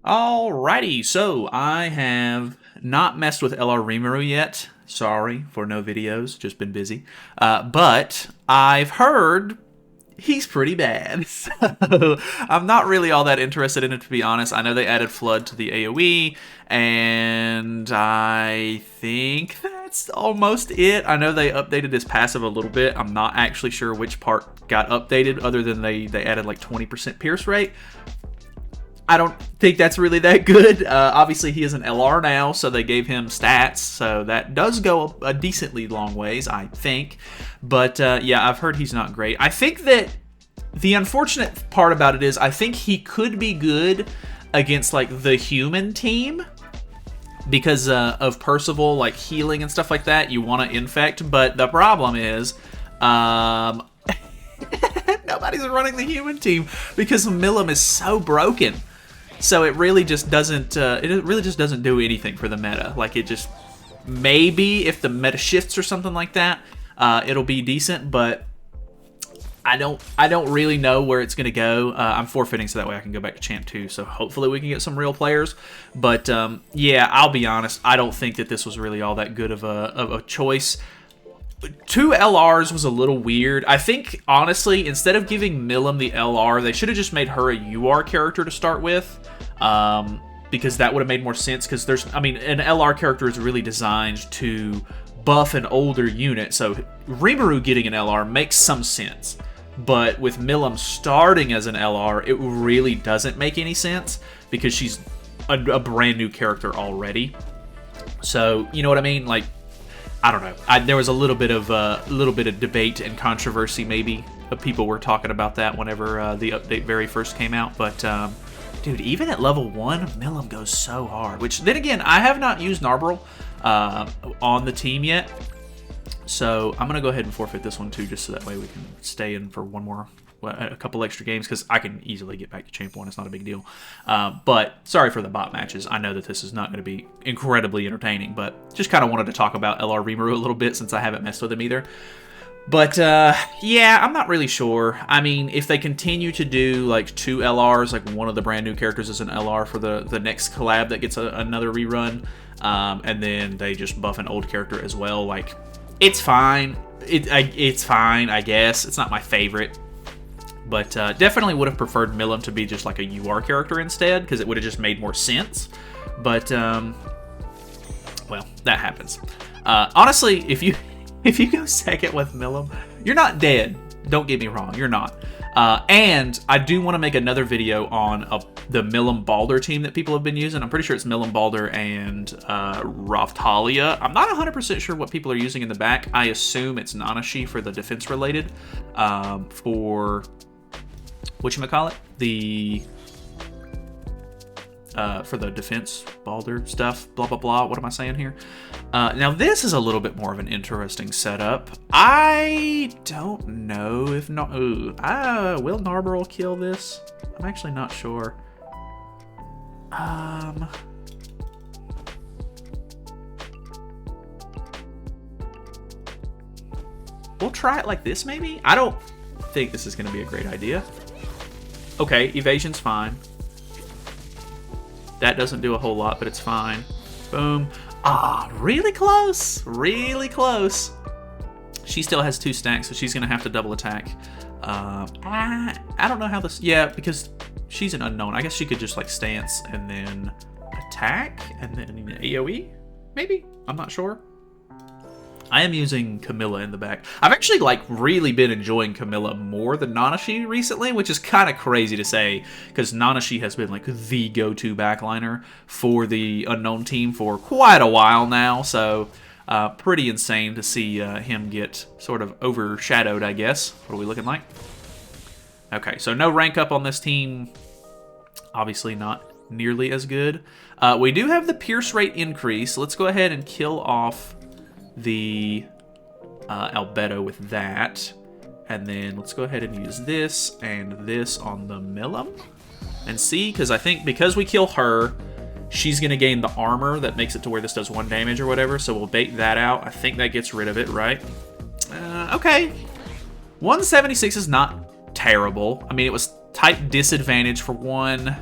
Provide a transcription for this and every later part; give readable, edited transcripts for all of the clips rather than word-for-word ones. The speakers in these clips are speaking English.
Alrighty, so I have not messed with LR Rimuru yet. Sorry for no videos, just been busy. But I've heard he's pretty bad. So I'm not really all that interested in it, to be honest. I know they added Flood to the AoE, and I think that's almost it. I know they updated his passive a little bit. I'm not actually sure which part got updated, other than they added like 20% pierce rate. I don't think that's really that good. Obviously, he is an LR now, so they gave him stats, so that does go a decently long ways, I think. But yeah, I've heard he's not great. I think that the unfortunate part about it is I think he could be good against like the human team because of Percival, like healing and stuff like that. You want to infect, but the problem is nobody's running the human team because Milim is so broken. So it really just doesn't. It really just doesn't do anything for the meta. Like it just maybe if the meta shifts or something like that, it'll be decent. But I don't really know where it's gonna go. I'm forfeiting so that way I can go back to Champ 2. So hopefully we can get some real players. But yeah, I'll be honest. I don't think that this was really all that good of a choice. 2 LRs was a little weird. I think, honestly, instead of giving Milim the LR, they should have just made her a UR character to start with. Because that would have made more sense. Because an LR character is really designed to buff an older unit. So Rimuru getting an LR makes some sense. But with Milim starting as an LR, it really doesn't make any sense. Because she's a brand new character already. So, you know what I mean? Like, I don't know. There was a little bit of debate and controversy, maybe. People were talking about that whenever the update very first came out. But, dude, even at level 1, Milim goes so hard. Which, then again, I have not used Narbrel on the team yet. So I'm going to go ahead and forfeit this one, too, just so that way we can stay in for a couple extra games, because I can easily get back to Champ 1. It's not a big deal. But sorry for the bot matches. I know that this is not going to be incredibly entertaining, but just kind of wanted to talk about LR Rimuru a little bit since I haven't messed with him either. But yeah, I'm not really sure. I mean, if they continue to do like 2 LRs, like one of the brand new characters is an LR for the next collab that gets another rerun, and then they just buff an old character as well, like, it's fine. It's fine, I guess. It's not my favorite. But definitely would have preferred Milim to be just like a UR character instead, because it would have just made more sense. But, well, that happens. Honestly, if you go second with Milim, you're not dead. Don't get me wrong, you're not. And I do want to make another video on the Milim Balder team that people have been using. I'm pretty sure it's Milim Balder and Raftalia. I'm not 100% sure what people are using in the back. I assume it's Nanashi for the defense related. For whatchamacallit? For the defense Balder stuff, blah blah blah. What am I saying here? Now this is a little bit more of an interesting setup. I don't know if will Narbrel kill this? I'm actually not sure. We'll try it like this maybe? I don't think this is going to be a great idea. Okay, evasion's fine. That doesn't do a whole lot, but it's fine. Boom. Ah, really close. Really close. She still has 2 stacks, so she's going to have to double attack. I don't know how this... Yeah, because she's an unknown. I guess she could just, like, stance and then attack and then AoE? Maybe? I'm not sure. I am using Camilla in the back. I've actually, like, really been enjoying Camilla more than Nanashi recently, which is kind of crazy to say, because Nanashi has been, like, the go-to backliner for the unknown team for quite a while now, so pretty insane to see him get sort of overshadowed, I guess. What are we looking like? Okay, so no rank up on this team. Obviously not nearly as good. We do have the pierce rate increase. Let's go ahead and kill off the Albedo with that, and then let's go ahead and use this and this on the Milim and see, because I think because we kill her, she's gonna gain the armor that makes it to where this does 1 damage or whatever, so we'll bait that out. I think that gets rid of it, right? Okay, 176 is not terrible. I mean, it was type disadvantage for 1.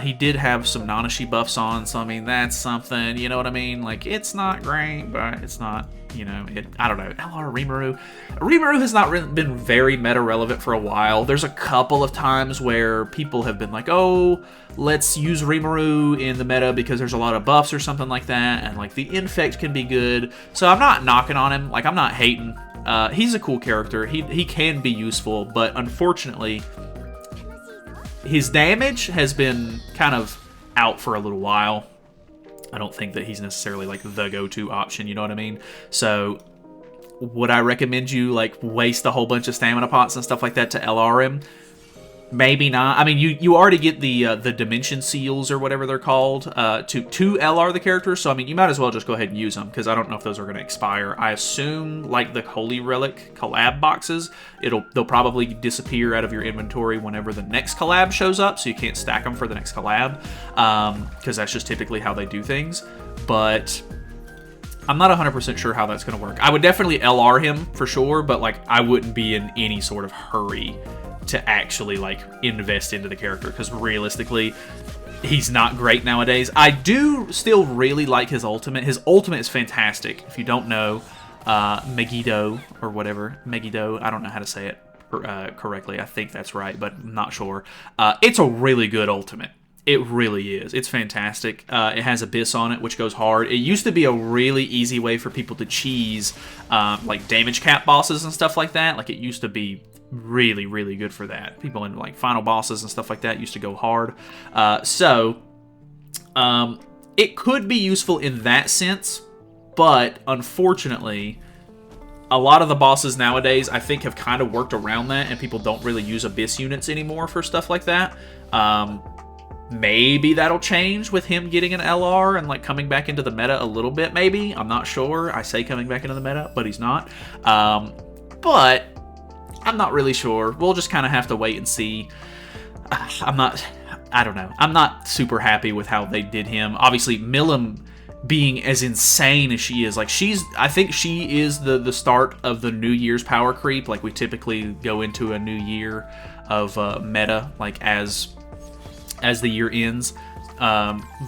He did have some Nanashi buffs on, so I mean, that's something, you know what I mean? Like, it's not great, but it's not, you know, I don't know. LR Rimuru. Rimuru has not been very meta-relevant for a while. There's a couple of times where people have been like, oh, let's use Rimuru in the meta because there's a lot of buffs or something like that, and like the infect can be good. So I'm not knocking on him. Like, I'm not hating. He's a cool character. He can be useful, but unfortunately, his damage has been kind of out for a little while. I don't think that he's necessarily like the go-to option, you know what I mean? So would I recommend you like waste a whole bunch of stamina pots and stuff like that to LR him? Maybe not. I mean, you already get the dimension seals or whatever they're called to LR the character. So I mean, you might as well just go ahead and use them because I don't know if those are going to expire. I assume like the Holy Relic collab boxes, they'll probably disappear out of your inventory whenever the next collab shows up. So you can't stack them for the next collab because that's just typically how they do things. But I'm not 100% sure how that's going to work. I would definitely LR him for sure, but like I wouldn't be in any sort of hurry to actually like invest into the character because realistically he's not great nowadays. I do still really like his ultimate. His ultimate is fantastic. If you don't know, Megiddo or whatever, Megiddo, I don't know how to say it correctly. I think that's right, but I'm not sure. It's a really good ultimate. It really is. It's fantastic. It has Abyss on it, which goes hard. It used to be a really easy way for people to cheese like damage cap bosses and stuff like that. Like it used to be really, really good for that. People in like final bosses and stuff like that used to go hard. So it could be useful in that sense, but unfortunately, a lot of the bosses nowadays I think have kind of worked around that, and people don't really use Abyss units anymore for stuff like that. Maybe that'll change with him getting an LR and like coming back into the meta a little bit, maybe. I'm not sure. I say coming back into the meta, but he's not. But I'm not really sure. We'll just kind of have to wait and see. I don't know. I'm not super happy with how they did him. Obviously, Milim being as insane as she is, like I think she is the start of the New Year's power creep. Like we typically go into a new year of meta, like as the year ends.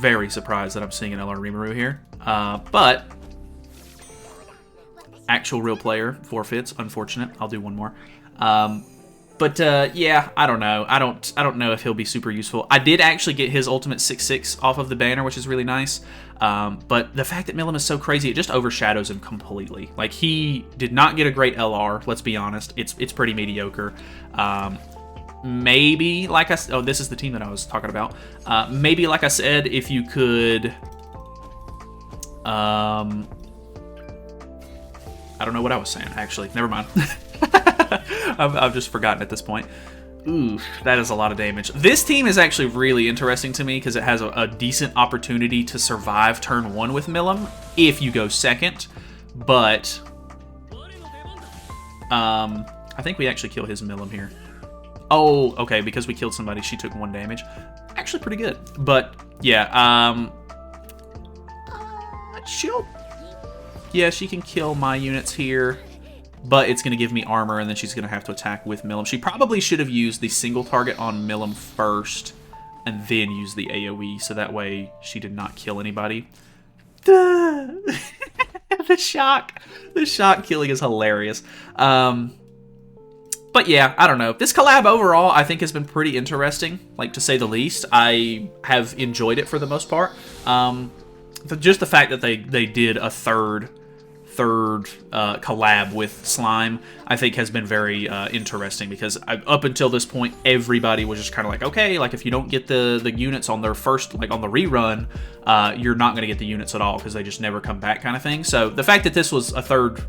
Very surprised that I'm seeing an LR Rimuru here. But actual real player forfeits. Unfortunate. I'll do one more. Yeah, I don't know. I don't know if he'll be super useful. I did actually get his ultimate 6/6 off of the banner, which is really nice. But the fact that Milim is so crazy, it just overshadows him completely. Like he did not get a great LR. Let's be honest. It's pretty mediocre. Maybe like this is the team that I was talking about. Maybe like I said, if you could. I don't know what I was saying, actually. Never mind. I've just forgotten at this point. Ooh, that is a lot of damage. This team is actually really interesting to me because it has a decent opportunity to survive turn 1 with Milim if you go second. But I think we actually kill his Milim here. Oh, okay, because we killed somebody, she took 1 damage. Actually pretty good. But yeah, she can kill my units here, but it's going to give me armor, and then she's going to have to attack with Milim. She probably should have used the single target on Milim first, and then use the AoE, so that way she did not kill anybody. The shock killing is hilarious. But yeah, I don't know. This collab overall, I think, has been pretty interesting, like to say the least. I have enjoyed it for the most part. Just the fact that they did a third collab with Slime, I think has been very interesting, because up until this point, everybody was just kind of like, okay, like if you don't get the units on their first, like on the rerun, you're not going to get the units at all because they just never come back, kind of thing. So the fact that this was a third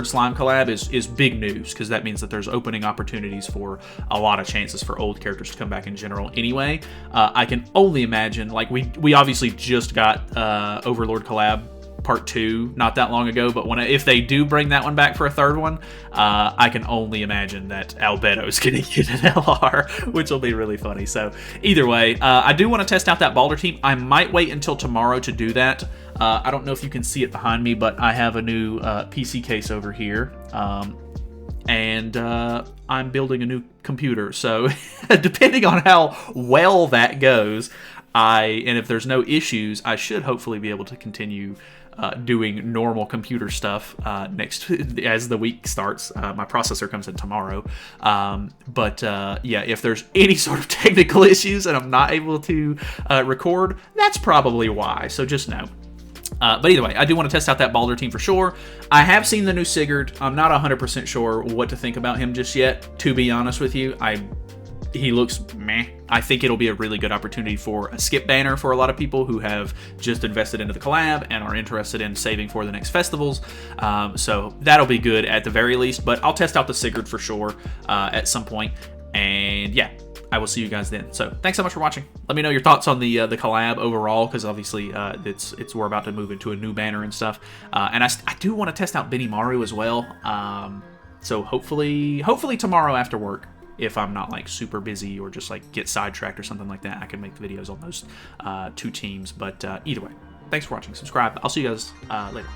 Slime collab is big news, because that means that there's opening opportunities for a lot of chances for old characters to come back in general anyway. I can only imagine, like we obviously just got Overlord collab Part 2 not that long ago, but if they do bring that one back for a third one, I can only imagine that Albedo's gonna get an LR, which will be really funny. So either way, I do want to test out that Balder team. I might wait until tomorrow to do that. I don't know if you can see it behind me, but I have a new PC case over here. and I'm building a new computer. So depending on how well that goes, and if there's no issues, I should hopefully be able to continue doing normal computer stuff next as the week starts. My processor comes in tomorrow, but yeah, if there's any sort of technical issues and I'm not able to record, that's probably why. So just know. But either way, I do want to test out that Baldur team for sure. I have seen the new Sigurd. I'm not 100% sure what to think about him just yet, to be honest with you. He looks meh. I think it'll be a really good opportunity for a skip banner for a lot of people who have just invested into the collab and are interested in saving for the next festivals. So that'll be good at the very least, but I'll test out the Sigurd for sure at some point. And yeah, I will see you guys then. So thanks so much for watching. Let me know your thoughts on the collab overall, because obviously we're about to move into a new banner and stuff. And I do want to test out Benimaru as well. So hopefully tomorrow after work, if I'm not like super busy or just like get sidetracked or something like that, I can make the videos on those two teams. But either way, thanks for watching. Subscribe. I'll see you guys later.